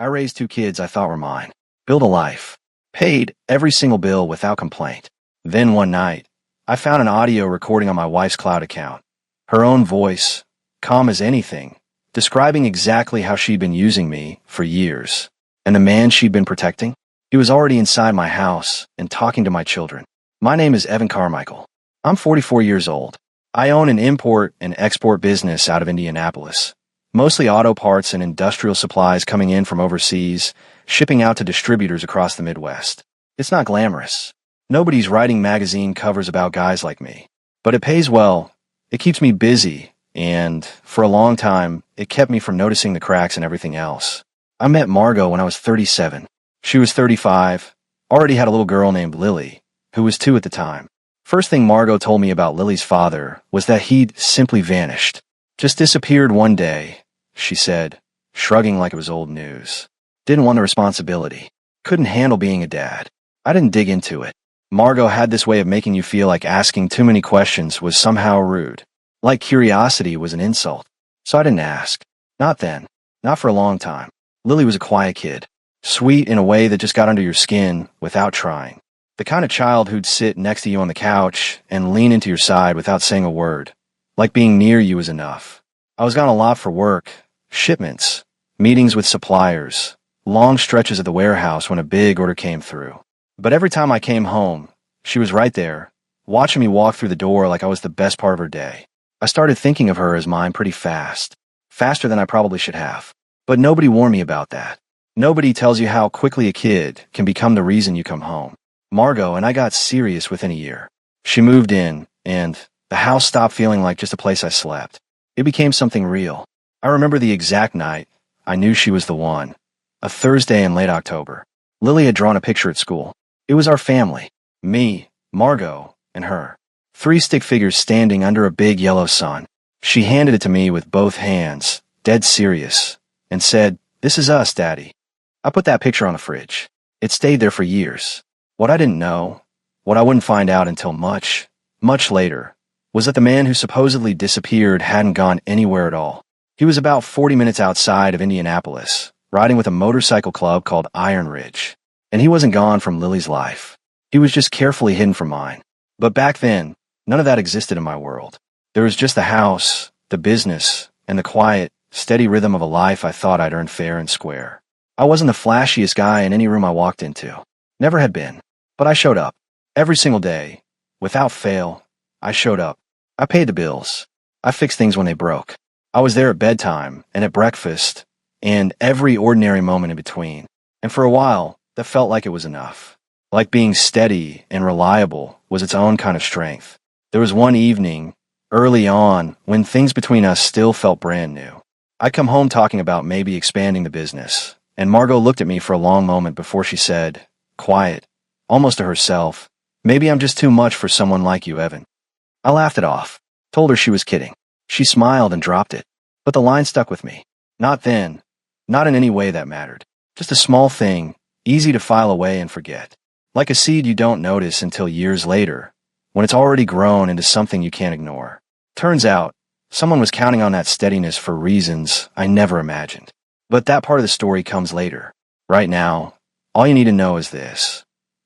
I raised two kids I thought were mine, built a life, paid every single bill without complaint. Then one night, I found an audio recording on my wife's cloud account. Her own voice, calm as anything, describing exactly how she'd been using me for years. And the man she'd been protecting? He was already inside my house and talking to my children. My name is Evan Carmichael. I'm 44 years old. I own an import and export business out of Indianapolis. Mostly auto parts and industrial supplies coming in from overseas, shipping out to distributors across the Midwest. It's not glamorous. Nobody's writing magazine covers about guys like me. But it pays well, it keeps me busy, and for a long time, it kept me from noticing the cracks and everything else. I met Margot when I was 37. She was 35, already had a little girl named Lily, who was 2 at the time. First thing Margot told me about Lily's father was that he'd simply vanished. Just disappeared one day, she said, shrugging like it was old news. Didn't want the responsibility. Couldn't handle being a dad. I didn't dig into it. Margot had this way of making you feel like asking too many questions was somehow rude. Like curiosity was an insult. So I didn't ask. Not then. Not for a long time. Lily was a quiet kid. Sweet in a way that just got under your skin without trying. The kind of child who'd sit next to you on the couch and lean into your side without saying a word. Like being near you was enough. I was gone a lot for work, shipments, meetings with suppliers, long stretches at the warehouse when a big order came through. But every time I came home, she was right there, watching me walk through the door like I was the best part of her day. I started thinking of her as mine pretty fast. Faster than I probably should have. But nobody warned me about that. Nobody tells you how quickly a kid can become the reason you come home. Margot and I got serious within a year. She moved in, and the house stopped feeling like just a place I slept. It became something real. I remember the exact night I knew she was the one. A Thursday in late October. Lily had drawn a picture at school. It was our family. Me, Margot, and her. 3 stick figures standing under a big yellow sun. She handed it to me with both hands, dead serious, and said, "This is us, Daddy." I put that picture on the fridge. It stayed there for years. What I didn't know, what I wouldn't find out until much, much later, was that the man who supposedly disappeared hadn't gone anywhere at all. He was about 40 minutes outside of Indianapolis, riding with a motorcycle club called Iron Ridge. And he wasn't gone from Lily's life. He was just carefully hidden from mine. But back then, none of that existed in my world. There was just the house, the business, and the quiet, steady rhythm of a life I thought I'd earned fair and square. I wasn't the flashiest guy in any room I walked into. Never had been. But I showed up. Every single day. Without fail, I showed up. I paid the bills. I fixed things when they broke. I was there at bedtime and at breakfast and every ordinary moment in between. And for a while, that felt like it was enough. Like being steady and reliable was its own kind of strength. There was one evening, early on, when things between us still felt brand new. I come home talking about maybe expanding the business, and Margot looked at me for a long moment before she said, quiet, almost to herself, "Maybe I'm just too much for someone like you, Evan." I laughed it off, told her she was kidding. She smiled and dropped it. But the line stuck with me. Not then, not in any way that mattered. Just a small thing, easy to file away and forget. Like a seed you don't notice until years later, when it's already grown into something you can't ignore. Turns out, someone was counting on that steadiness for reasons I never imagined. But that part of the story comes later. Right now, all you need to know is this.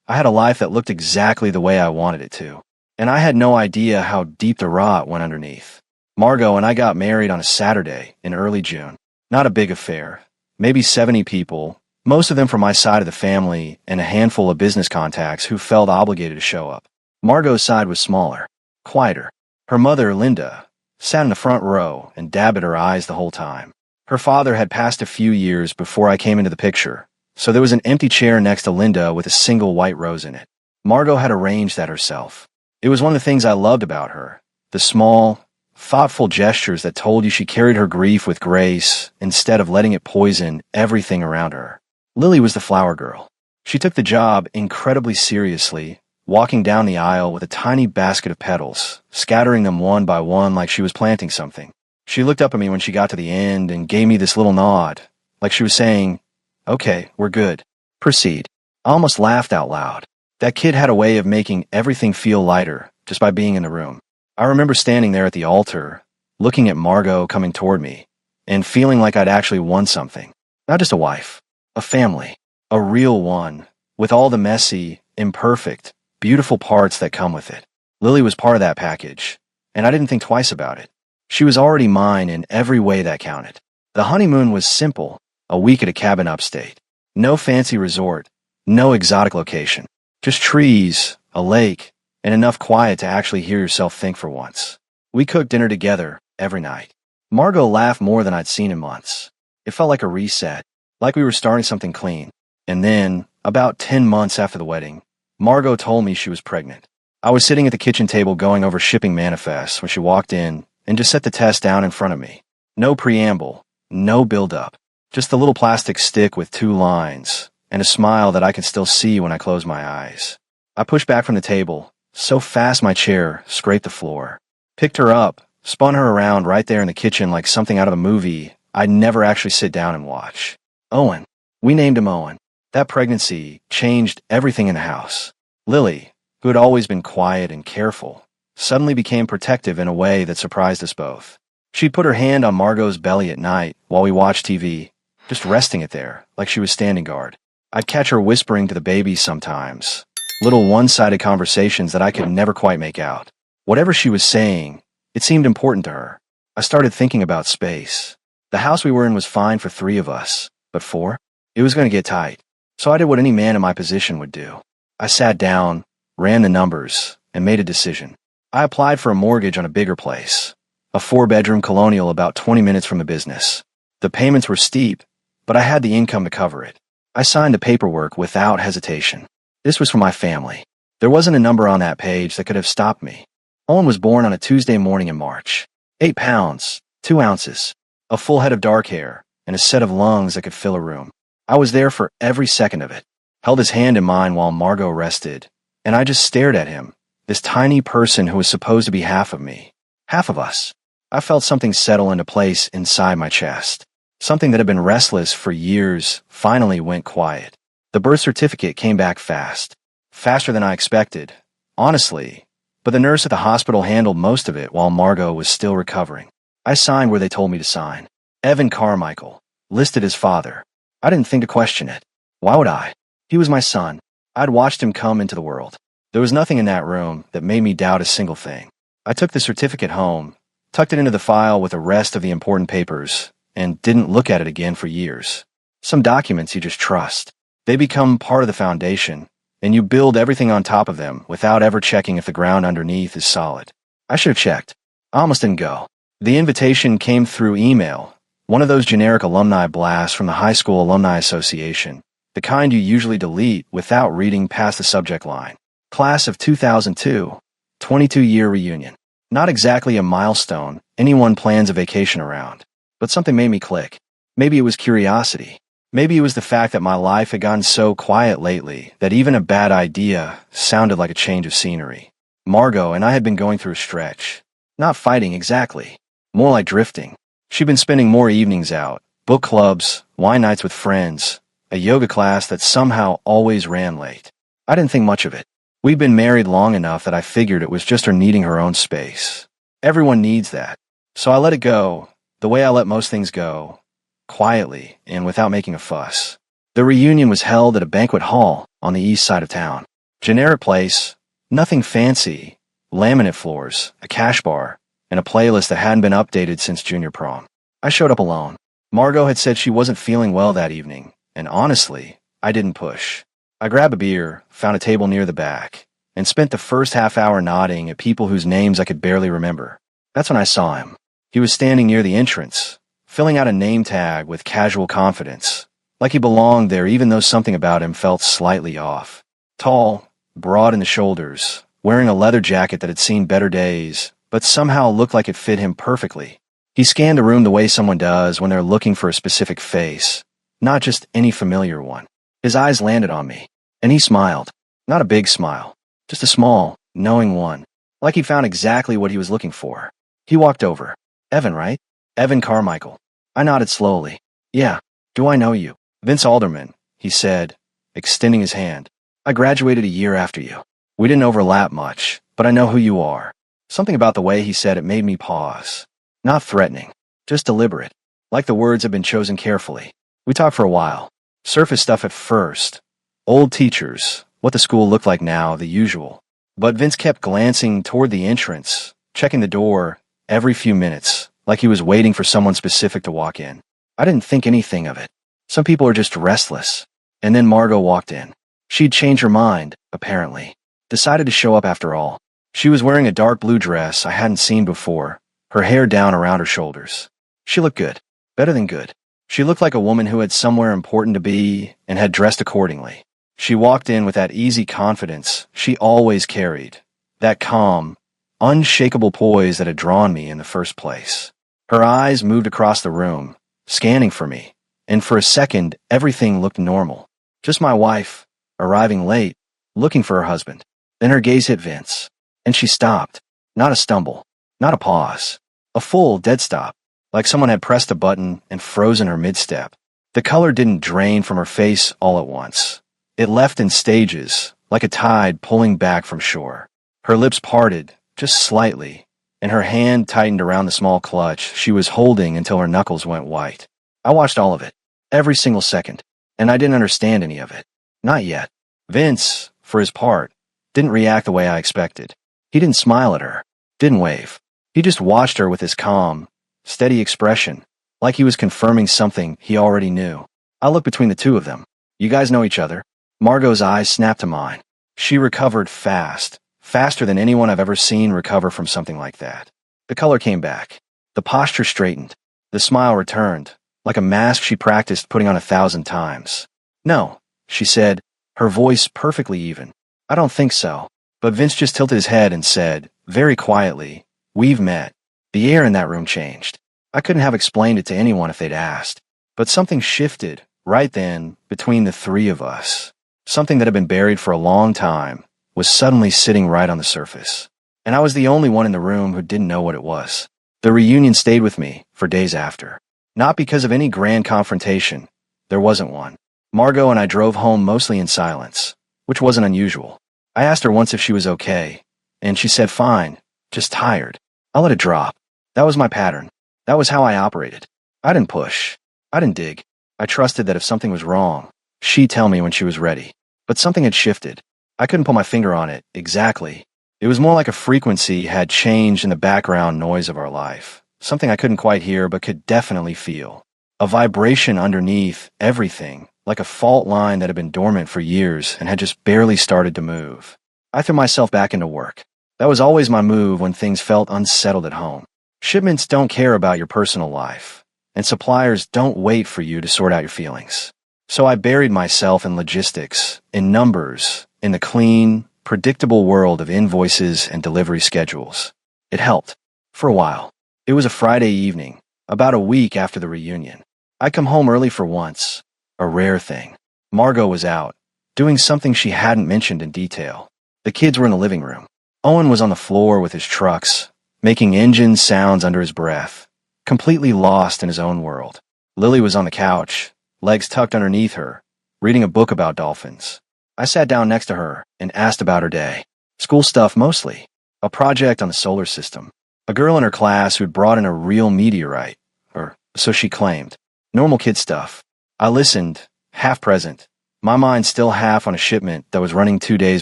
I had a life that looked exactly the way I wanted it to. And I had no idea how deep the rot went underneath. Margot and I got married on a Saturday in early June. Not a big affair. Maybe 70 people, most of them from my side of the family, and a handful of business contacts who felt obligated to show up. Margot's side was smaller, quieter. Her mother, Linda, sat in the front row and dabbed at her eyes the whole time. Her father had passed a few years before I came into the picture, so there was an empty chair next to Linda with a single white rose in it. Margot had arranged that herself. It was one of the things I loved about her, the small, thoughtful gestures that told you she carried her grief with grace instead of letting it poison everything around her. Lily was the flower girl. She took the job incredibly seriously, walking down the aisle with a tiny basket of petals, scattering them one by one like she was planting something. She looked up at me when she got to the end and gave me this little nod, like she was saying, "Okay, we're good. Proceed." I almost laughed out loud. That kid had a way of making everything feel lighter just by being in the room. I remember standing there at the altar, looking at Margot coming toward me, and feeling like I'd actually won something. Not just a wife, A family. A real one, with all the messy, imperfect, beautiful parts that come with it. Lily was part of that package, and I didn't think twice about it. She was already mine in every way that counted. The honeymoon was simple, a week at a cabin upstate. No fancy resort, no exotic location. Just trees, a lake, and enough quiet to actually hear yourself think for once. We cooked dinner together every night. Margot laughed more than I'd seen in months. It felt like a reset, like we were starting something clean. And then, about 10 months after the wedding, Margot told me she was pregnant. I was sitting at the kitchen table going over shipping manifests when she walked in and just set the test down in front of me. No preamble, no build-up, just a little plastic stick with 2 lines and a smile that I could still see when I closed my eyes. I pushed back from the table, so fast my chair scraped the floor. Picked her up, spun her around right there in the kitchen like something out of a movie I'd never actually sit down and watch. Owen. We named him Owen. That pregnancy changed everything in the house. Lily, who had always been quiet and careful, suddenly became protective in a way that surprised us both. She'd put her hand on Margot's belly at night while we watched TV, just resting it there, like she was standing guard. I'd catch her whispering to the baby sometimes, little one-sided conversations that I could never quite make out. Whatever she was saying, it seemed important to her. I started thinking about space. The house we were in was fine for 3 of us, but 4? It was going to get tight. So I did what any man in my position would do. I sat down, ran the numbers, and made a decision. I applied for a mortgage on a bigger place, a 4-bedroom colonial about 20 minutes from the business. The payments were steep, but I had the income to cover it. I signed the paperwork without hesitation. This was for my family. There wasn't a number on that page that could have stopped me. Owen was born on a Tuesday morning in March. 8 pounds, 2 ounces, a full head of dark hair, and a set of lungs that could fill a room. I was there for every second of it, held his hand in mine while Margot rested, and I just stared at him, this tiny person who was supposed to be half of me, half of us. I felt something settle into place inside my chest. Something that had been restless for years finally went quiet. The birth certificate came back fast, faster than I expected, honestly, but the nurse at the hospital handled most of it while Margot was still recovering. I signed where they told me to sign. Evan Carmichael, listed as father. I didn't think to question it. Why would I? He was my son. I'd watched him come into the world. There was nothing in that room that made me doubt a single thing. I took the certificate home, tucked it into the file with the rest of the important papers, and didn't look at it again for years. Some documents you just trust. They become part of the foundation, and you build everything on top of them without ever checking if the ground underneath is solid. I should have checked. I almost didn't go. The invitation came through email, one of those generic alumni blasts from the High School Alumni Association, the kind you usually delete without reading past the subject line. Class of 2002, 22-year reunion. Not exactly a milestone anyone plans a vacation around, but something made me click. Maybe it was curiosity. Maybe it was the fact that my life had gotten so quiet lately that even a bad idea sounded like a change of scenery. Margot and I had been going through a stretch. Not fighting exactly, more like drifting. She'd been spending more evenings out, book clubs, wine nights with friends, a yoga class that somehow always ran late. I didn't think much of it. We'd been married long enough that I figured it was just her needing her own space. Everyone needs that. So I let it go, the way I let most things go, quietly and without making a fuss. The reunion was held at a banquet hall on the east side of town. Generic place, nothing fancy, laminate floors, a cash bar, and a playlist that hadn't been updated since junior prom. I showed up alone. Margot had said she wasn't feeling well that evening, and honestly, I didn't push. I grabbed a beer, found a table near the back, and spent the first half hour nodding at people whose names I could barely remember. That's when I saw him. He was standing near the entrance, filling out a name tag with casual confidence, like he belonged there even though something about him felt slightly off. Tall, broad in the shoulders, wearing a leather jacket that had seen better days, but somehow looked like it fit him perfectly. He scanned the room the way someone does when they're looking for a specific face, not just any familiar one. His eyes landed on me, and he smiled. Not a big smile, just a small, knowing one, like he found exactly what he was looking for. He walked over. Evan, right? Evan Carmichael. I nodded slowly. Yeah, do I know you? Vince Alderman, he said, extending his hand. I graduated a year after you. We didn't overlap much, but I know who you are. Something about the way he said it made me pause. Not threatening, just deliberate, like the words had been chosen carefully. We talked for a while. Surface stuff at first. Old teachers, what the school looked like now, the usual. But Vince kept glancing toward the entrance, checking the door every few minutes, like he was waiting for someone specific to walk in. I didn't think anything of it. Some people are just restless. And then Margot walked in. She'd changed her mind, apparently. Decided to show up after all. She was wearing a dark blue dress I hadn't seen before, her hair down around her shoulders. She looked good. Better than good. She looked like a woman who had somewhere important to be and had dressed accordingly. She walked in with that easy confidence she always carried, that calm, unshakable poise that had drawn me in the first place. Her eyes moved across the room, scanning for me, and for a second everything looked normal. Just my wife, arriving late, looking for her husband. Then her gaze hit Vince, and she stopped. Not a stumble, not a pause. A full dead stop, like someone had pressed a button and frozen her mid-step. The color didn't drain from her face all at once. It left in stages, like a tide pulling back from shore. Her lips parted, just slightly, and her hand tightened around the small clutch she was holding until her knuckles went white. I watched all of it, every single second, and I didn't understand any of it. Not yet. Vince, for his part, didn't react the way I expected. He didn't smile at her, didn't wave. He just watched her with his calm, steady expression, like he was confirming something he already knew. I looked between the two of them. You guys know each other? Margot's eyes snapped to mine. She recovered fast, faster than anyone I've ever seen recover from something like that. The color came back. The posture straightened. The smile returned, like a mask she practiced putting on 1,000 times. No, she said, her voice perfectly even. I don't think so. But Vince just tilted his head and said, very quietly, we've met. The air in that room changed. I couldn't have explained it to anyone if they'd asked. But something shifted, right then, between the three of us. Something that had been buried for a long time was suddenly sitting right on the surface. And I was the only one in the room who didn't know what it was. The reunion stayed with me for days after. Not because of any grand confrontation. There wasn't one. Margot and I drove home mostly in silence, which wasn't unusual. I asked her once if she was okay, and she said fine, just tired. I let it drop. That was my pattern. That was how I operated. I didn't push. I didn't dig. I trusted that if something was wrong, she'd tell me when she was ready. But something had shifted. I couldn't put my finger on it exactly. It was more like a frequency had changed in the background noise of our life. Something I couldn't quite hear but could definitely feel. A vibration underneath everything, like a fault line that had been dormant for years and had just barely started to move. I threw myself back into work. That was always my move when things felt unsettled at home. Shipments don't care about your personal life, and suppliers don't wait for you to sort out your feelings. So I buried myself in logistics, in numbers, in the clean, predictable world of invoices and delivery schedules. It helped. For a while. It was a Friday evening, about a week after the reunion. I'd come home early for once. A rare thing. Margot was out, doing something she hadn't mentioned in detail. The kids were in the living room. Owen was on the floor with his trucks, making engine sounds under his breath, completely lost in his own world. Lily was on the couch, legs tucked underneath her, reading a book about dolphins. I sat down next to her and asked about her day. School stuff mostly. A project on the solar system. A girl in her class who'd brought in a real meteorite, or so she claimed. Normal kid stuff. I listened, half present, my mind still half on a shipment that was running 2 days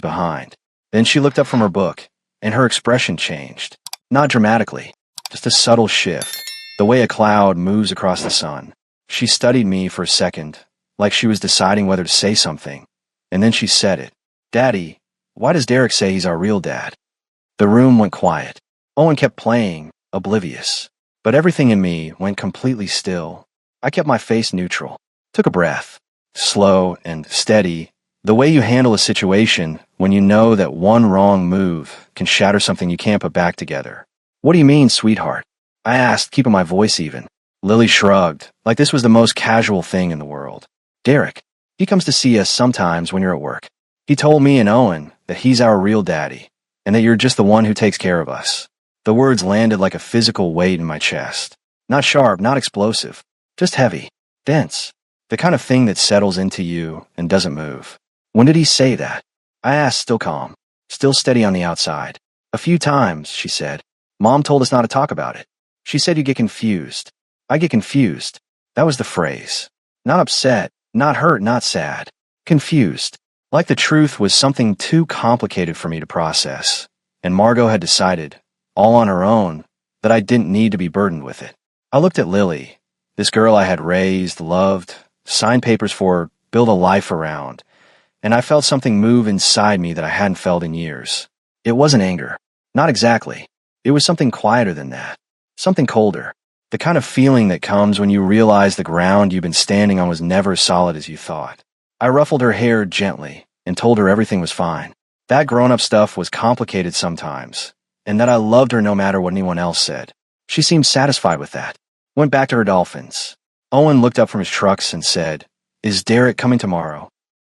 behind. Then she looked up from her book, and her expression changed. Not dramatically, just a subtle shift, the way a cloud moves across the sun. She studied me for a second, like she was deciding whether to say something, and then she said it. Daddy, why does Derek say he's our real dad? The room went quiet. Owen kept playing, oblivious. But everything in me went completely still. I kept my face neutral. Took a breath. Slow and steady. The way you handle a situation when you know that one wrong move can shatter something you can't put back together. What do you mean, sweetheart? I asked, keeping my voice even. Lily shrugged, like this was the most casual thing in the world. Derek, he comes to see us sometimes when you're at work. He told me and Owen that he's our real daddy, and that you're just the one who takes care of us. The words landed like a physical weight in my chest. Not sharp, not explosive, just heavy, dense. The kind of thing that settles into you and doesn't move. When did he say that? I asked, still calm, still steady on the outside. A few times, she said. Mom told us not to talk about it. She said you get confused. I get confused. That was the phrase. Not upset, Not hurt, not sad. Confused. Like the truth was something too complicated for me to process. And Margot had decided, all on her own, that I didn't need to be burdened with it. I looked at Lily, this girl I had raised, loved, signed papers for, built a life around, and I felt something move inside me that I hadn't felt in years. It wasn't anger. Not exactly. It was something quieter than that. Something colder. The kind of feeling that comes when you realize the ground you've been standing on was never as solid as you thought. I ruffled her hair gently and told her everything was fine. That grown-up stuff was complicated sometimes, and that I loved her no matter what anyone else said. She seemed satisfied with that. Went back to her dolphins. Owen looked up from his trucks and said, "Is Derek coming tomorrow?"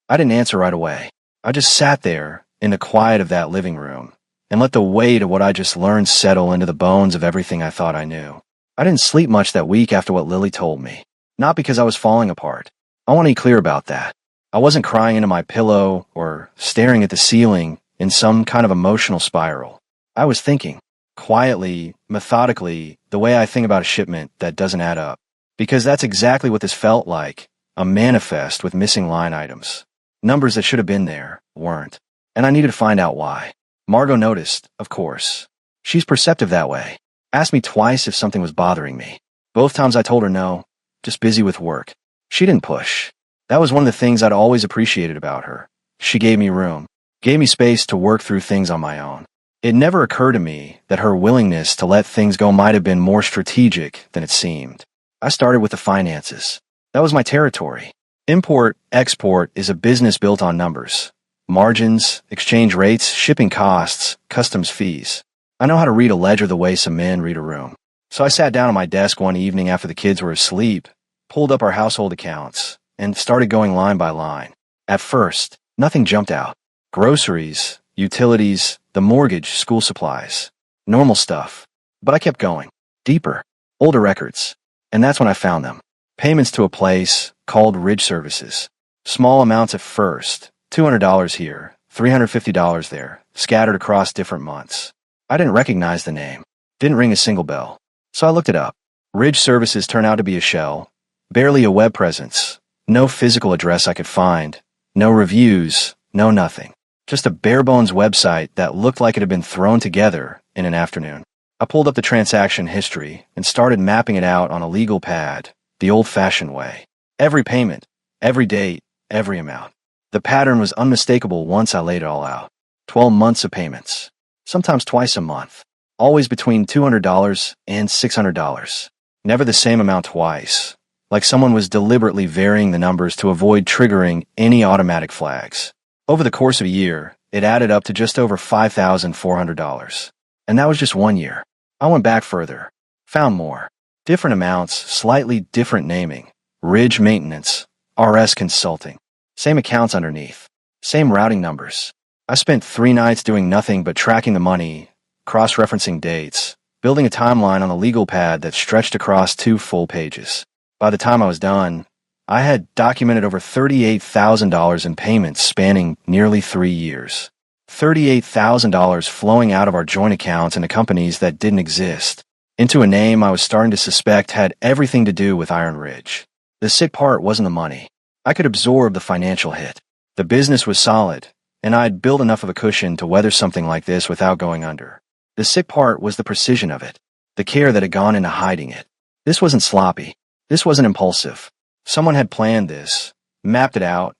I didn't answer right away. I just sat there in the quiet of that living room and let the weight of what I just learned settle into the bones of everything I thought I knew. I didn't sleep much that week after what Lily told me. Not because I was falling apart. I want to be clear about that. I wasn't crying into my pillow or staring at the ceiling in some kind of emotional spiral. I was thinking, quietly, methodically, the way I think about a shipment that doesn't add up. Because that's exactly what this felt like, a manifest with missing line items. Numbers that should have been there, weren't. And I needed to find out why. Margot noticed, of course. She's perceptive that way. Asked me twice if something was bothering me. Both times I told her no, just busy with work. She didn't push. That was one of the things I'd always appreciated about her. She gave me room, gave me space to work through things on my own. It never occurred to me that her willingness to let things go might have been more strategic than it seemed. I started with the finances. That was my territory. Import-export is a business built on numbers. Margins, exchange rates, shipping costs, customs fees. I know how to read a ledger the way some men read a room. So I sat down at my desk one evening after the kids were asleep, pulled up our household accounts, and started going line by line. At first, nothing jumped out. Groceries, utilities, the mortgage, school supplies. Normal stuff. But I kept going. Deeper. Older records. And that's when I found them. Payments to a place called Ridge Services. Small amounts at first. $200 here, $350 there, scattered across different months. I didn't recognize the name. Didn't ring a single bell. So I looked it up. Ridge Services turned out to be a shell. Barely a web presence. No physical address I could find. No reviews. No nothing. Just a bare-bones website that looked like it had been thrown together in an afternoon. I pulled up the transaction history and started mapping it out on a legal pad, the old-fashioned way. Every payment, every date, every amount. The pattern was unmistakable once I laid it all out. 12 months of payments. Sometimes twice a month. Always between $200 and $600. Never the same amount twice. Like someone was deliberately varying the numbers to avoid triggering any automatic flags. Over the course of a year, it added up to just over $5,400. And that was just 1 year. I went back further. Found more. Different amounts, slightly different naming. Ridge Maintenance, RS Consulting. Same accounts underneath. Same routing numbers. I spent 3 nights doing nothing but tracking the money, cross-referencing dates, building a timeline on the legal pad that stretched across 2 full pages. By the time I was done, I had documented over $38,000 in payments spanning nearly 3 years. $38,000 flowing out of our joint accounts into companies that didn't exist, into a name I was starting to suspect had everything to do with Iron Ridge. The sick part wasn't the money. I could absorb the financial hit. The business was solid, and I'd built enough of a cushion to weather something like this without going under. The sick part was the precision of it, the care that had gone into hiding it. This wasn't sloppy. This wasn't impulsive. Someone had planned this, mapped it out,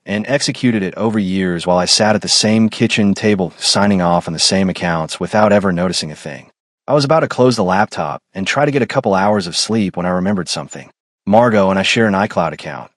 and executed it over years while I sat at the same kitchen table signing off on the same accounts without ever noticing a thing. I was about to close the laptop and try to get a couple hours of sleep when I remembered something. Margot and I share an iCloud account.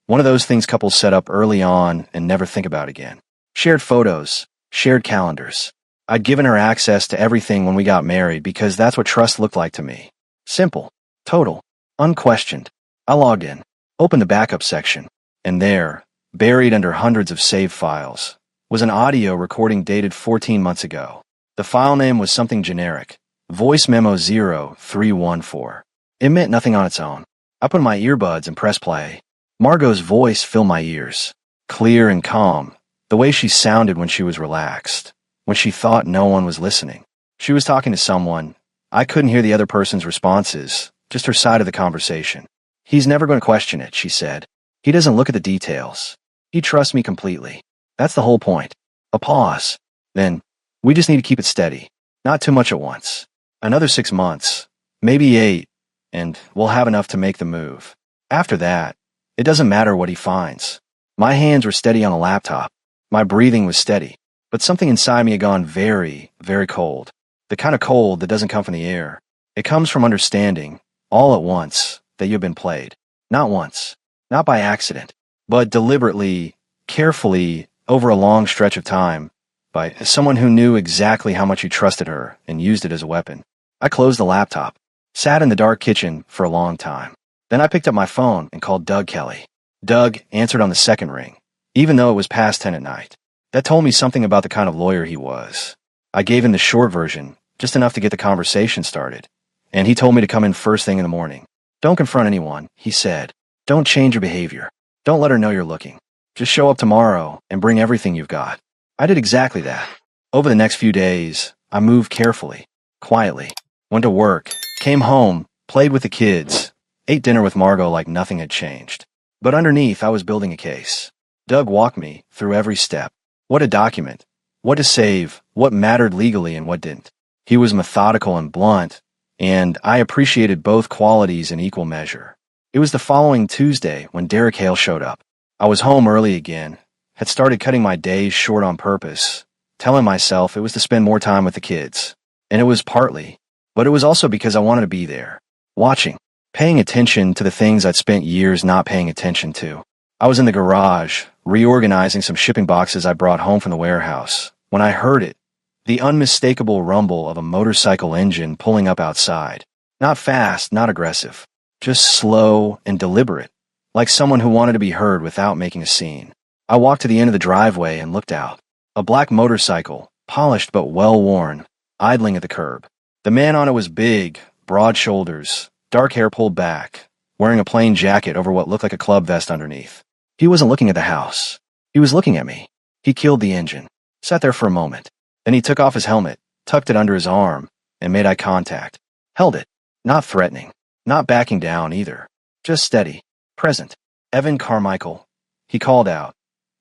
One of those things couples set up early on and never think about again. Shared photos, shared calendars. I'd given her access to everything when we got married because that's what trust looked like to me. Simple, total, unquestioned. I logged in, opened the backup section, and there, buried under hundreds of saved files, was an audio recording dated 14 months ago. The file name was something generic, Voice Memo 0314. It meant nothing on its own. I put in my earbuds and pressed play. Margot's voice filled my ears, clear and calm, the way she sounded when she was relaxed, when she thought no one was listening. She was talking to someone. I couldn't hear the other person's responses, just her side of the conversation. "He's never going to question it," she said. He doesn't look at the details. He trusts me completely. That's the whole point. A pause. Then, we just need to keep it steady. Not too much at once. Another 6 months, maybe 8, and we'll have enough to make the move. After that, it doesn't matter what he finds. My hands were steady on a laptop. My breathing was steady. But something inside me had gone very, very cold. The kind of cold that doesn't come from the air. It comes from understanding, all at once, that you've been played. Not once. Not by accident. But deliberately, carefully, over a long stretch of time, by someone who knew exactly how much you trusted her and used it as a weapon. I closed the laptop, sat in the dark kitchen for a long time. Then I picked up my phone and called Doug Kelly. Doug answered on the second ring, even though it was past 10 at night. That told me something about the kind of lawyer he was. I gave him the short version, just enough to get the conversation started, and he told me to come in first thing in the morning. Don't confront anyone, he said. Don't change your behavior. Don't let her know you're looking. Just show up tomorrow and bring everything you've got. I did exactly that. Over the next few days, I moved carefully, quietly, went to work, came home, played with the kids, ate dinner with Margot like nothing had changed. But underneath, I was building a case. Doug walked me through every step. What to document, what to save, what mattered legally and what didn't. He was methodical and blunt, and I appreciated both qualities in equal measure. It was the following Tuesday when Derek Hale showed up. I was home early again, had started cutting my days short on purpose, telling myself it was to spend more time with the kids. And it was partly, but it was also because I wanted to be there, watching, paying attention to the things I'd spent years not paying attention to. I was in the garage, reorganizing some shipping boxes I brought home from the warehouse, when I heard it, the unmistakable rumble of a motorcycle engine pulling up outside. Not fast, not aggressive, just slow and deliberate, like someone who wanted to be heard without making a scene. I walked to the end of the driveway and looked out. A black motorcycle, polished but well-worn, idling at the curb. The man on it was big, broad shoulders, dark hair pulled back, wearing a plain jacket over what looked like a club vest underneath. He wasn't looking at the house. He was looking at me. He killed the engine, sat there for a moment. Then he took off his helmet, tucked it under his arm, and made eye contact. Held it, not threatening, not backing down either. Just steady, present. Evan Carmichael. He called out.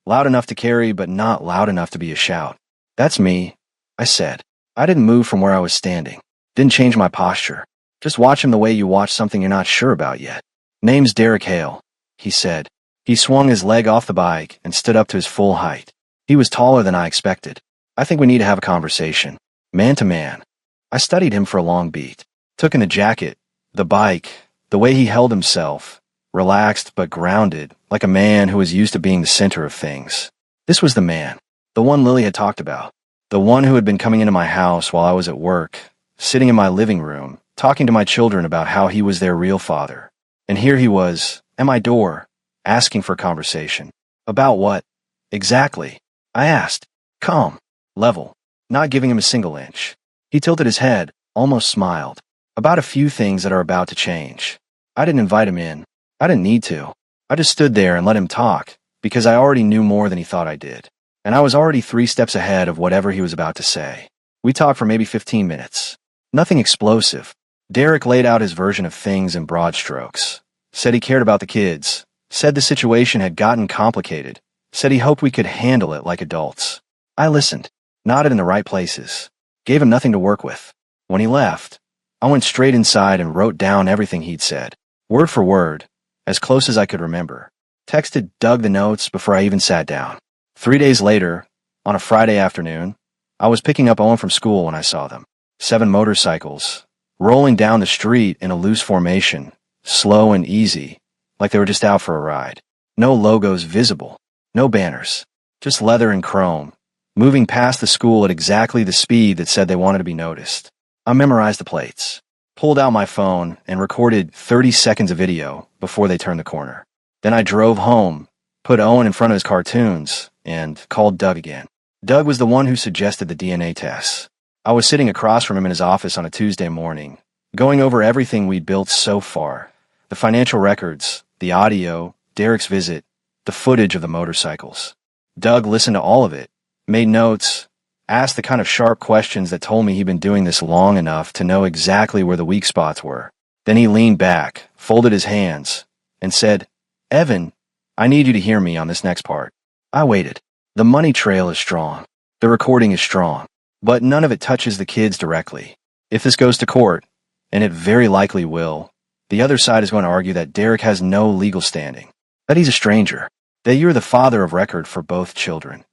Loud enough to carry, but not loud enough to be a shout. That's me, I said. I didn't move from where I was standing. Didn't change my posture. Just watch him the way you watch something you're not sure about yet. Name's Derek Hale, he said. He swung his leg off the bike and stood up to his full height. He was taller than I expected. I think we need to have a conversation. Man to man. I studied him for a long beat. Took in the jacket, the bike, the way he held himself, relaxed but grounded, like a man who was used to being the center of things. This was the man, the one Lily had talked about, the one who had been coming into my house while I was at work, sitting in my living room, talking to my children about how he was their real father. And here he was, at my door, asking for a conversation. About what? Exactly. I asked. Calm. Level. Not giving him a single inch. He tilted his head, almost smiled. About a few things that are about to change. I didn't invite him in. I didn't need to. I just stood there and let him talk, because I already knew more than he thought I did. And I was already 3 steps ahead of whatever he was about to say. We talked for maybe 15 minutes. Nothing explosive. Derek laid out his version of things in broad strokes. Said he cared about the kids. Said the situation had gotten complicated. Said he hoped we could handle it like adults. I listened. Nodded in the right places. Gave him nothing to work with. When he left, I went straight inside and wrote down everything he'd said. Word for word. As close as I could remember. Texted Doug the notes before I even sat down. 3 days later, on a Friday afternoon, I was picking up Owen from school when I saw them. 7 motorcycles, rolling down the street in a loose formation, slow and easy, like they were just out for a ride. No logos visible, no banners, just leather and chrome, moving past the school at exactly the speed that said they wanted to be noticed. I memorized the plates, pulled out my phone, and recorded 30 seconds of video before they turned the corner. Then I drove home, put Owen in front of his cartoons, and called Doug again. Doug was the one who suggested the DNA tests. I was sitting across from him in his office on a Tuesday morning, going over everything we'd built so far. The financial records, the audio, Derek's visit, the footage of the motorcycles. Doug listened to all of it, made notes, asked the kind of sharp questions that told me he'd been doing this long enough to know exactly where the weak spots were. Then he leaned back, folded his hands, and said, Evan, I need you to hear me on this next part. I waited. The money trail is strong. The recording is strong. But none of it touches the kids directly. If this goes to court, and it very likely will, the other side is going to argue that Derek has no legal standing, that he's a stranger, that you're the father of record for both children.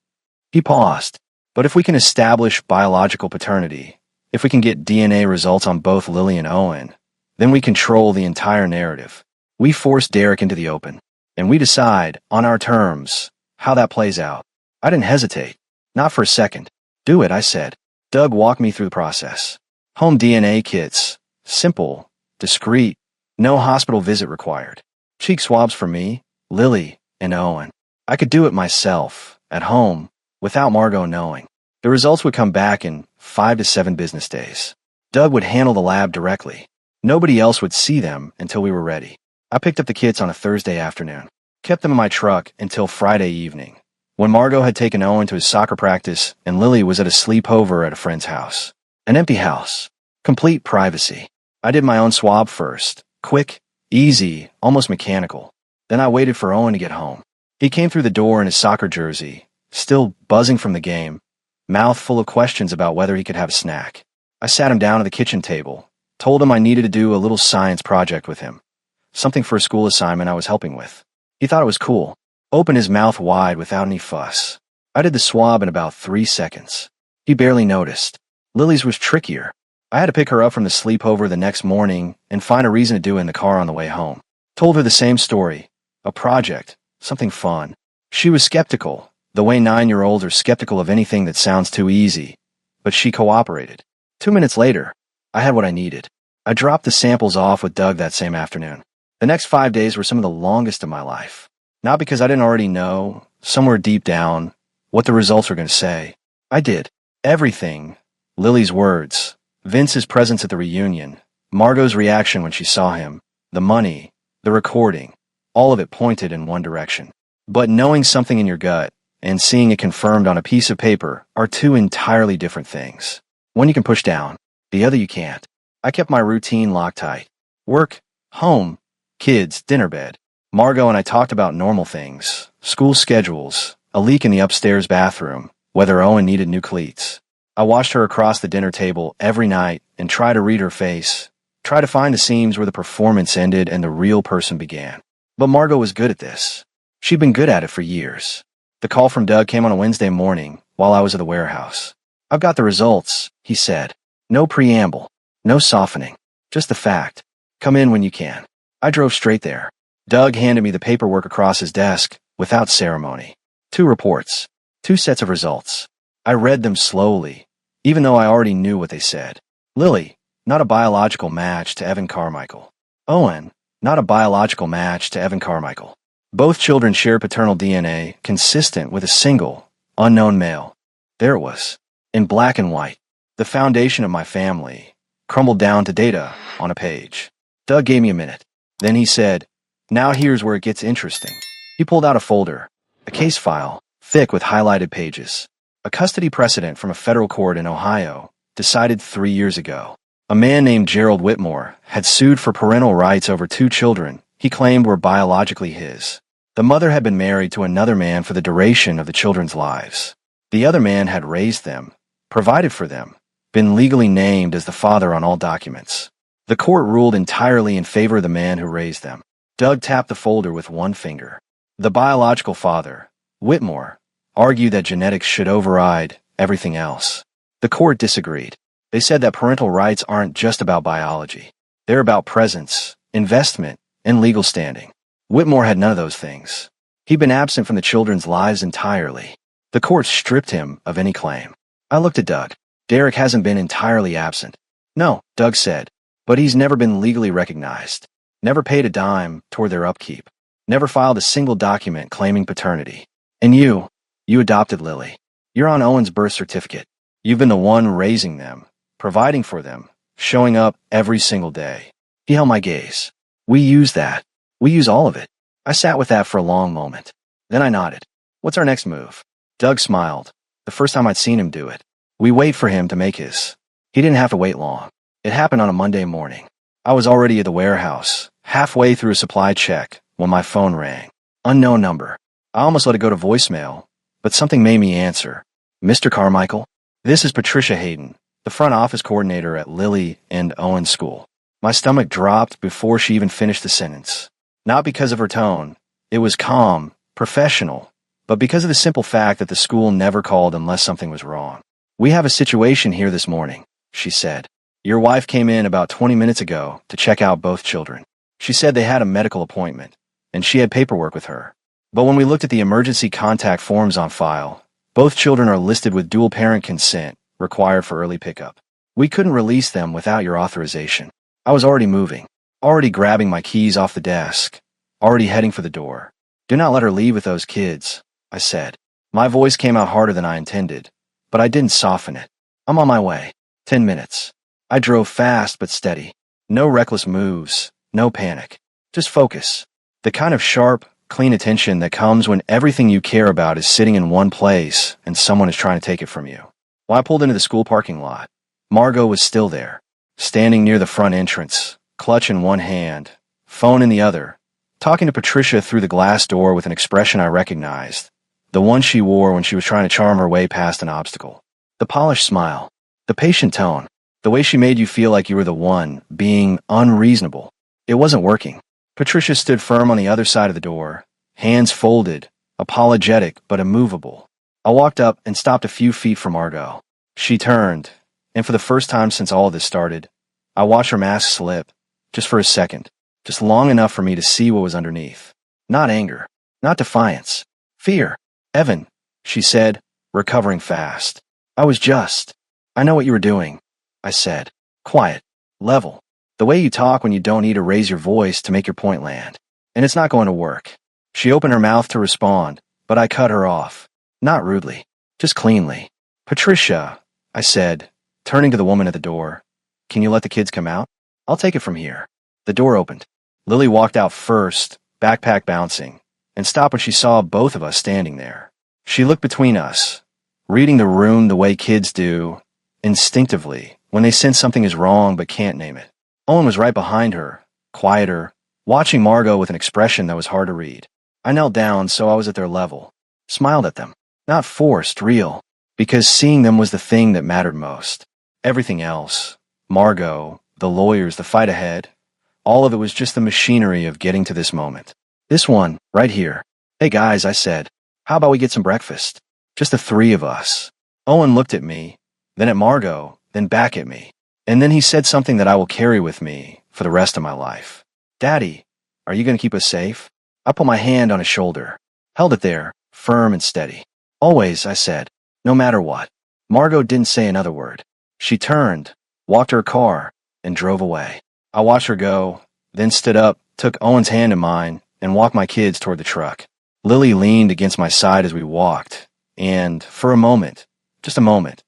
He paused. But if we can establish biological paternity, if we can get DNA results on both Lily and Owen, then we control the entire narrative. We force Derek into the open, and we decide, on our terms, how that plays out. I didn't hesitate. Not for a second. Do it, I said. Doug walked me through the process. Home DNA kits. Simple. Discreet. No hospital visit required. Cheek swabs for me, Lily, and Owen. I could do it myself, at home, without Margot knowing. The results would come back in 5 to 7 business days. Doug would handle the lab directly. Nobody else would see them until we were ready. I picked up the kits on a Thursday afternoon, kept them in my truck until Friday evening, when Margot had taken Owen to his soccer practice and Lily was at a sleepover at a friend's house. An empty house. Complete privacy. I did my own swab first. Quick, easy, almost mechanical. Then I waited for Owen to get home. He came through the door in his soccer jersey, still buzzing from the game, mouth full of questions about whether he could have a snack. I sat him down at the kitchen table, told him I needed to do a little science project with him, something for a school assignment I was helping with. He thought it was cool. Opened his mouth wide without any fuss. I did the swab in about 3 seconds. He barely noticed. Lily's was trickier. I had to pick her up from the sleepover the next morning and find a reason to do it in the car on the way home. Told her the same story. A project. Something fun. She was skeptical, the way 9-year-olds are skeptical of anything that sounds too easy. But she cooperated. 2 minutes later, I had what I needed. I dropped the samples off with Doug that same afternoon. The next 5 days were some of the longest of my life. Not because I didn't already know, somewhere deep down, what the results were going to say. I did. Everything. Lily's words, Vince's presence at the reunion, Margot's reaction when she saw him, the money, the recording, all of it pointed in one direction. But knowing something in your gut and seeing it confirmed on a piece of paper are two entirely different things. One you can push down, the other you can't. I kept my routine locked tight. Work, home, kids, dinner, bed. Margot and I talked about normal things, school schedules, a leak in the upstairs bathroom, whether Owen needed new cleats. I watched her across the dinner table every night and try to read her face, try to find the seams where the performance ended and the real person began. But Margot was good at this. She'd been good at it for years. The call from Doug came on a Wednesday morning while I was at the warehouse. I've got the results, he said. No preamble, no softening, just the fact. Come in when you can. I drove straight there. Doug handed me the paperwork across his desk, without ceremony. 2 reports. 2 sets of results. I read them slowly, even though I already knew what they said. Lily, not a biological match to Evan Carmichael. Owen, not a biological match to Evan Carmichael. Both children share paternal DNA consistent with a single, unknown male. There it was, in black and white. The foundation of my family, crumbled down to data on a page. Doug gave me a minute. Then he said, "Now here's where it gets interesting." He pulled out a folder, a case file, thick with highlighted pages. A custody precedent from a federal court in Ohio, decided 3 years ago. A man named Gerald Whitmore had sued for parental rights over 2 children he claimed were biologically his. The mother had been married to another man for the duration of the children's lives. The other man had raised them, provided for them, been legally named as the father on all documents. The court ruled entirely in favor of the man who raised them. Doug tapped the folder with one finger. The biological father, Whitmore, argued that genetics should override everything else. The court disagreed. They said that parental rights aren't just about biology. They're about presence, investment, and legal standing. Whitmore had none of those things. He'd been absent from the children's lives entirely. The court stripped him of any claim. I looked at Doug. Derek hasn't been entirely absent. No, Doug said, but he's never been legally recognized. Never paid a dime toward their upkeep. Never filed a single document claiming paternity. And you adopted Lily. You're on Owen's birth certificate. You've been the one raising them, providing for them, showing up every single day. He held my gaze. We use that. We use all of it. I sat with that for a long moment. Then I nodded. What's our next move? Doug smiled. The first time I'd seen him do it. We wait for him to make his. He didn't have to wait long. It happened on a Monday morning. I was already at the warehouse, halfway through a supply check, when my phone rang. Unknown number. I almost let it go to voicemail, but something made me answer. Mr. Carmichael? This is Patricia Hayden, the front office coordinator at Lily and Owen School. My stomach dropped before she even finished the sentence. Not because of her tone. It was calm, professional, but because of the simple fact that the school never called unless something was wrong. We have a situation here this morning, she said. Your wife came in about 20 minutes ago to check out both children. She said they had a medical appointment, and she had paperwork with her. But when we looked at the emergency contact forms on file, both children are listed with dual parent consent required for early pickup. We couldn't release them without your authorization. I was already moving, already grabbing my keys off the desk, already heading for the door. Do not let her leave with those kids, I said. My voice came out harder than I intended, but I didn't soften it. I'm on my way. 10 minutes. I drove fast but steady. No reckless moves, no panic. Just focus. The kind of sharp, clean attention that comes when everything you care about is sitting in one place and someone is trying to take it from you. When I pulled into the school parking lot, Margot was still there, standing near the front entrance, clutch in one hand, phone in the other, talking to Patricia through the glass door with an expression I recognized, the one she wore when she was trying to charm her way past an obstacle. The polished smile, the patient tone, the way she made you feel like you were the one being unreasonable. It wasn't working. Patricia stood firm on the other side of the door, hands folded, apologetic but immovable. I walked up and stopped a few feet from Margot. She turned, and for the first time since all of this started, I watched her mask slip, just for a second, just long enough for me to see what was underneath. Not anger, not defiance, fear. Evan, she said, recovering fast. I know what you were doing, I said. Quiet, level. The way you talk when you don't need to raise your voice to make your point land. And it's not going to work. She opened her mouth to respond, but I cut her off. Not rudely, just cleanly. Patricia, I said, turning to the woman at the door. Can you let the kids come out? I'll take it from here. The door opened. Lily walked out first, backpack bouncing, and stopped when she saw both of us standing there. She looked between us, reading the room the way kids do, instinctively, when they sense something is wrong but can't name it. Owen was right behind her, quieter, watching Margot with an expression that was hard to read. I knelt down so I was at their level, smiled at them, not forced, real, because seeing them was the thing that mattered most. Everything else, Margot, the lawyers, the fight ahead, all of it was just the machinery of getting to this moment. This one, right here. Hey guys, I said, how about we get some breakfast? Just the three of us. Owen looked at me, then at Margot, then back at me. And then he said something that I will carry with me for the rest of my life. Daddy, are you going to keep us safe? I put my hand on his shoulder, held it there, firm and steady. Always, I said, no matter what. Margot didn't say another word. She turned, walked to her car, and drove away. I watched her go, then stood up, took Owen's hand in mine, and walked my kids toward the truck. Lily leaned against my side as we walked, and for a moment, just a moment,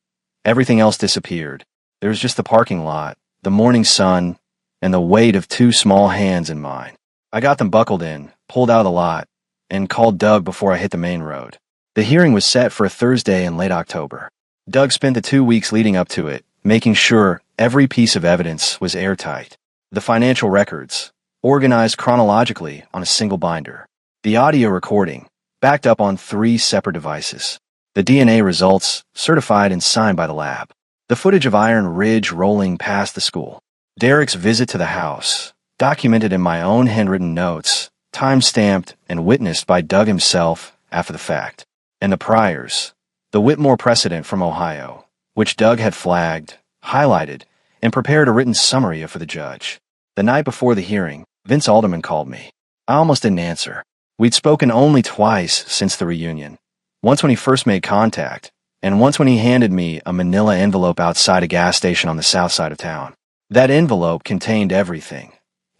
everything else disappeared. There was just the parking lot, the morning sun, and the weight of two small hands in mine. I got them buckled in, pulled out of the lot, and called Doug before I hit the main road. The hearing was set for a Thursday in late October. Doug spent the 2 weeks leading up to it, making sure every piece of evidence was airtight. The financial records, organized chronologically on a single binder. The audio recording, backed up on 3 separate devices. The DNA results, certified and signed by the lab. The footage of Iron Ridge rolling past the school. Derek's visit to the house, documented in my own handwritten notes, time-stamped and witnessed by Doug himself after the fact. And the priors, the Whitmore precedent from Ohio, which Doug had flagged, highlighted, and prepared a written summary of for the judge. The night before the hearing, Vince Alderman called me. I almost didn't answer. We'd spoken only twice since the reunion. Once when he first made contact, and once when he handed me a manila envelope outside a gas station on the south side of town. That envelope contained everything.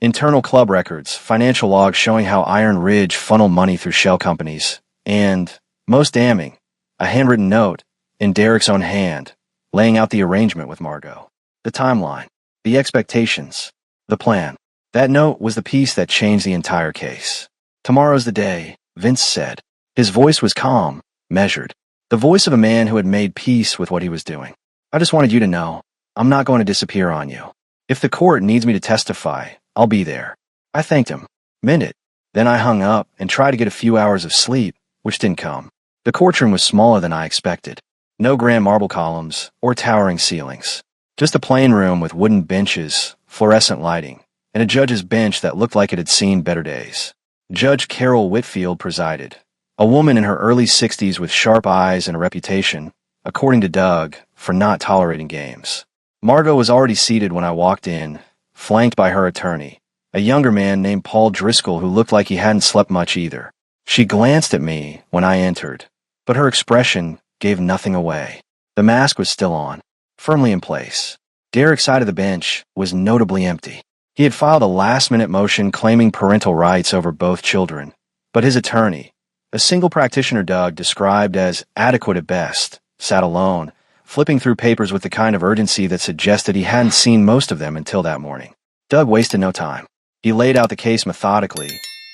Internal club records, financial logs showing how Iron Ridge funneled money through shell companies, and, most damning, a handwritten note, in Derek's own hand, laying out the arrangement with Margot. The timeline, the expectations, the plan. That note was the piece that changed the entire case. Tomorrow's the day, Vince said. His voice was calm, measured. The voice of a man who had made peace with what he was doing. I just wanted you to know, I'm not going to disappear on you. If the court needs me to testify, I'll be there. I thanked him, meant it, Then I hung up and tried to get a few hours of sleep, which didn't come. The courtroom was smaller than I expected. No grand marble columns or towering ceilings. Just a plain room with wooden benches, fluorescent lighting, and a judge's bench that looked like it had seen better days. Judge Carol Whitfield presided, a woman in her early 60s with sharp eyes and a reputation, according to Doug, for not tolerating games. Margot was already seated when I walked in, flanked by her attorney, a younger man named Paul Driscoll who looked like he hadn't slept much either. She glanced at me when I entered, but her expression gave nothing away. The mask was still on, firmly in place. Derek's side of the bench was notably empty. He had filed a last-minute motion claiming parental rights over both children, but his attorney, a single practitioner Doug described as adequate at best, sat alone, flipping through papers with the kind of urgency that suggested he hadn't seen most of them until that morning. Doug wasted no time. He laid out the case methodically,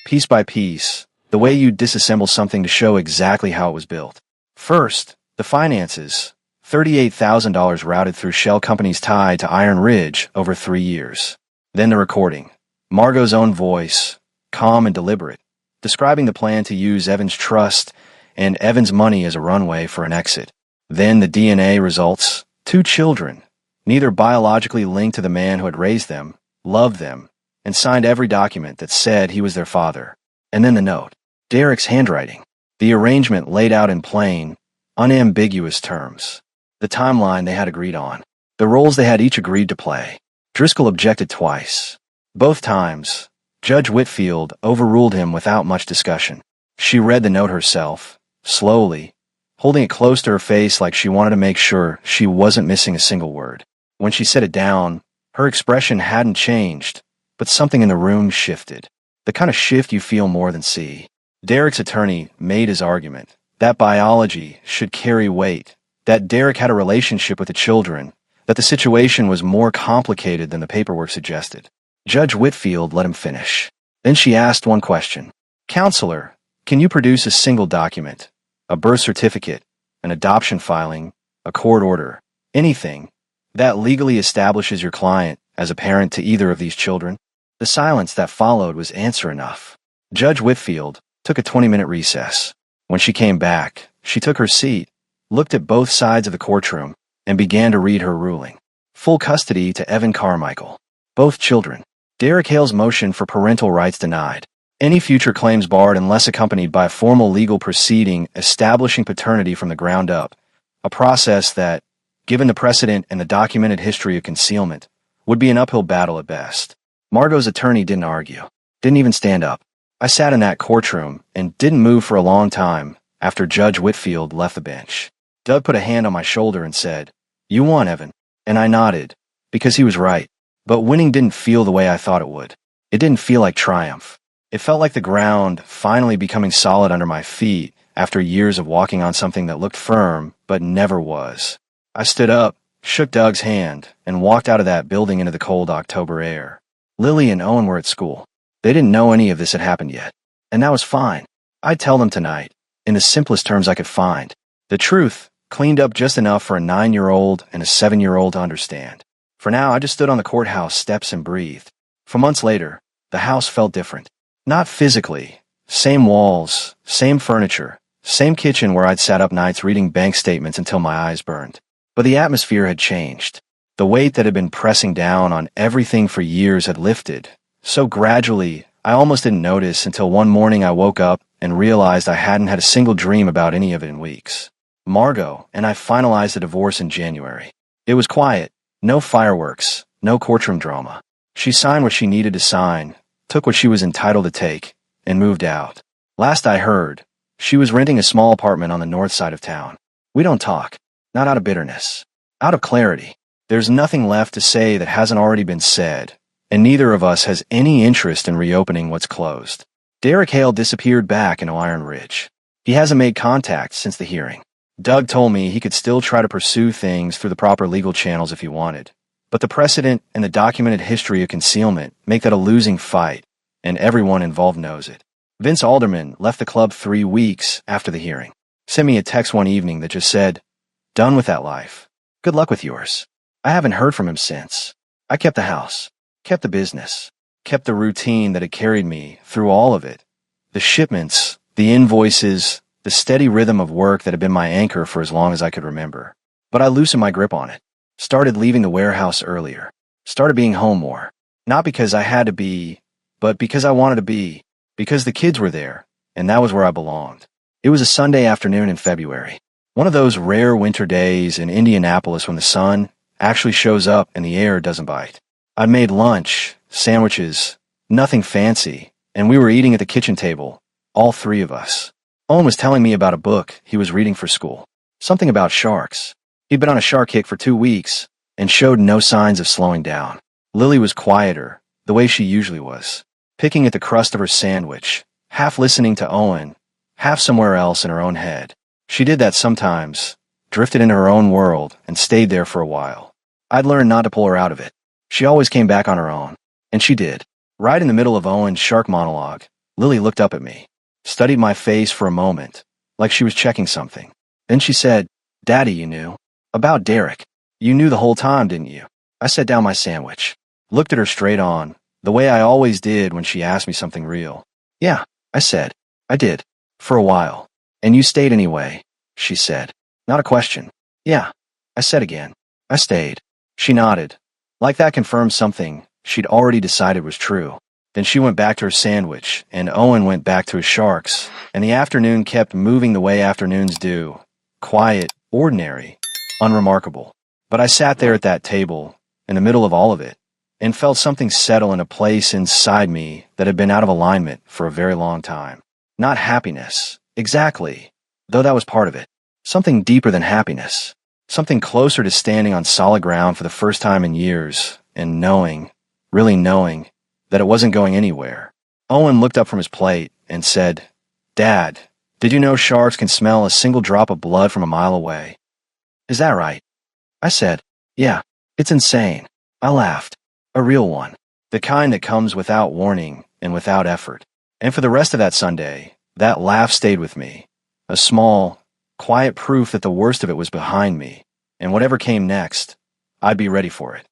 piece by piece, the way you disassemble something to show exactly how it was built. First, the finances, $38,000 routed through shell companies tied to Iron Ridge over 3 years. Then the recording, Margot's own voice, calm and deliberate, describing the plan to use Evan's trust and Evan's money as a runway for an exit. Then the DNA results, 2 children, neither biologically linked to the man who had raised them, loved them, and signed every document that said he was their father. And then the note, Derek's handwriting, the arrangement laid out in plain, unambiguous terms, the timeline they had agreed on, the roles they had each agreed to play. Driscoll objected twice. Both times, Judge Whitfield overruled him without much discussion. She read the note herself, slowly, holding it close to her face like she wanted to make sure she wasn't missing a single word. When she set it down, her expression hadn't changed, but something in the room shifted. The kind of shift you feel more than see. Derek's attorney made his argument that biology should carry weight, that Derek had a relationship with the children, that the situation was more complicated than the paperwork suggested. Judge Whitfield let him finish. Then she asked one question. Counselor, can you produce a single document, a birth certificate, an adoption filing, a court order, anything that legally establishes your client as a parent to either of these children? The silence that followed was answer enough. Judge Whitfield took a 20-minute recess. When she came back, she took her seat, looked at both sides of the courtroom, and began to read her ruling. Full custody to Evan Carmichael. Both children. Derek Hale's motion for parental rights denied. Any future claims barred unless accompanied by a formal legal proceeding establishing paternity from the ground up, a process that, given the precedent and the documented history of concealment, would be an uphill battle at best. Margot's attorney didn't argue, didn't even stand up. I sat in that courtroom and didn't move for a long time after Judge Whitfield left the bench. Doug put a hand on my shoulder and said, You won, Evan. And I nodded, because he was right. But winning didn't feel the way I thought it would. It didn't feel like triumph. It felt like the ground finally becoming solid under my feet after years of walking on something that looked firm but never was. I stood up, shook Doug's hand, and walked out of that building into the cold October air. Lily and Owen were at school. They didn't know any of this had happened yet. And that was fine. I'd tell them tonight, in the simplest terms I could find. The truth, cleaned up just enough for a 9-year-old and a 7-year-old to understand. For now, I just stood on the courthouse steps and breathed. For months later, the house felt different. Not physically. Same walls, same furniture, same kitchen where I'd sat up nights reading bank statements until my eyes burned. But the atmosphere had changed. The weight that had been pressing down on everything for years had lifted. So gradually, I almost didn't notice until one morning I woke up and realized I hadn't had a single dream about any of it in weeks. Margot and I finalized the divorce in January. It was quiet. No fireworks. No courtroom drama. She signed what she needed to sign, took what she was entitled to take, and moved out. Last I heard, she was renting a small apartment on the north side of town. We don't talk. Not out of bitterness. Out of clarity. There's nothing left to say that hasn't already been said, and neither of us has any interest in reopening what's closed. Derek Hale disappeared back into Iron Ridge. He hasn't made contact since the hearing. Doug told me he could still try to pursue things through the proper legal channels if he wanted, but the precedent and the documented history of concealment make that a losing fight, and everyone involved knows it. Vince Alderman left the club 3 weeks after the hearing. Sent me a text one evening that just said, "Done with that life. Good luck with yours." I haven't heard from him since. I kept the house, kept the business, kept the routine that had carried me through all of it, The shipments, the invoices, the steady rhythm of work that had been my anchor for as long as I could remember. But I loosened my grip on it, started leaving the warehouse earlier, started being home more. Not because I had to be, but because I wanted to be, because the kids were there, and that was where I belonged. It was a Sunday afternoon in February, one of those rare winter days in Indianapolis when the sun actually shows up and the air doesn't bite. I'd made lunch, sandwiches, nothing fancy, and we were eating at the kitchen table, all three of us. Owen was telling me about a book he was reading for school, something about sharks. He'd been on a shark kick for 2 weeks and showed no signs of slowing down. Lily was quieter, the way she usually was, picking at the crust of her sandwich, half listening to Owen, half somewhere else in her own head. She did that sometimes, drifted into her own world, and stayed there for a while. I'd learned not to pull her out of it. She always came back on her own, and she did. Right in the middle of Owen's shark monologue, Lily looked up at me, studied my face for a moment, like she was checking something. Then she said, "Daddy, you knew. About Derek. You knew the whole time, didn't you?" I set down my sandwich, looked at her straight on, the way I always did when she asked me something real. "Yeah," I said. "I did. For a while. And you stayed anyway," she said. Not a question. "Yeah," I said again. "I stayed." She nodded. Like that confirmed something she'd already decided was true. Then she went back to her sandwich, and Owen went back to his sharks, and the afternoon kept moving the way afternoons do. Quiet, ordinary, unremarkable. But I sat there at that table, in the middle of all of it, and felt something settle in a place inside me that had been out of alignment for a very long time. Not happiness, exactly, though that was part of it. Something deeper than happiness. Something closer to standing on solid ground for the first time in years, and knowing, really knowing, that it wasn't going anywhere. Owen looked up from his plate and said, "Dad, did you know sharks can smell a single drop of blood from a mile away?" "Is that right?" I said, "Yeah, it's insane." I laughed. A real one. The kind that comes without warning and without effort. And for the rest of that Sunday, that laugh stayed with me. A small, quiet proof that the worst of it was behind me, and whatever came next, I'd be ready for it.